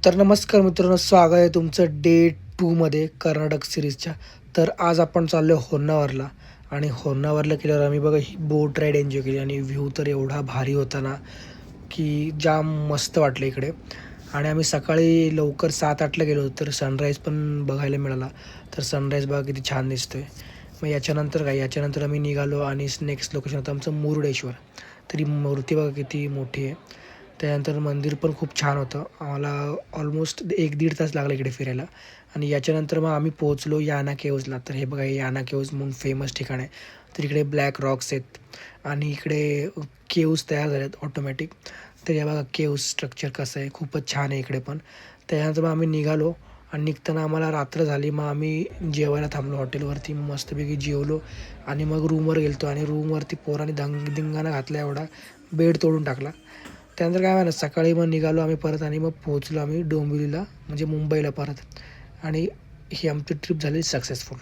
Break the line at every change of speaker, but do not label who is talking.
तर नमस्कार मित्रांनो, स्वागत आहे तुमचं डे 2मध्ये कर्नाटक सिरीजच्या. तर आज आपण चाललो आहे होन्नावरला आणि होन्नावरला गेल्यावर आम्ही बघा ही बोट राईड एन्जॉय केली आणि व्ह्यू तर एवढा भारी होता ना, की जाम मस्त वाटलं इकडे. आणि आम्ही सकाळी लवकर 7-8ला गेलो होतो, तर सनराईज पण बघायला मिळाला. तर सनराईज बघा किती छान दिसतोय. मग याच्यानंतर आम्ही निघालो आणि नेक्स्ट लोकेशन होतं आमचं मुरुडेश्वर. तर ही मूर्ती बघा किती मोठी आहे. त्यानंतर मंदिर पण खूप छान होतं. आम्हाला ऑलमोस्ट 1-1.5 तास लागला इकडे फिरायला. आणि याच्यानंतर मग आम्ही पोहोचलो याना केव्जला. तर हे बघा, हे याना केव्ज म्हणून फेमस ठिकाण आहे. तर इकडे ब्लॅक रॉक्स आहेत आणि इकडे केव्ज तयार झाले आहेत ऑटोमॅटिक. तर हे बघा केव्ज स्ट्रक्चर कसं आहे, खूपच छान आहे इकडे पण. त्यानंतर मग आम्ही निघालो आणि निघताना आम्हाला रात्र झाली. मग आम्ही जेवायला थांबलो हॉटेलवरती. मस्तपैकी जेवलो आणि मग रूमवर गेलो आणि रूमवरती पोरांनी धिंगाणा घातला एवढा, बेड तोडून टाकला. त्यानंतर काय झालं, सकाळी मग निघालो आम्ही परत आणि मग पोहोचलो आम्ही डोंबिवलीला, म्हणजे मुंबईला परत. आणि ही आमची ट्रिप झाली सक्सेसफुल.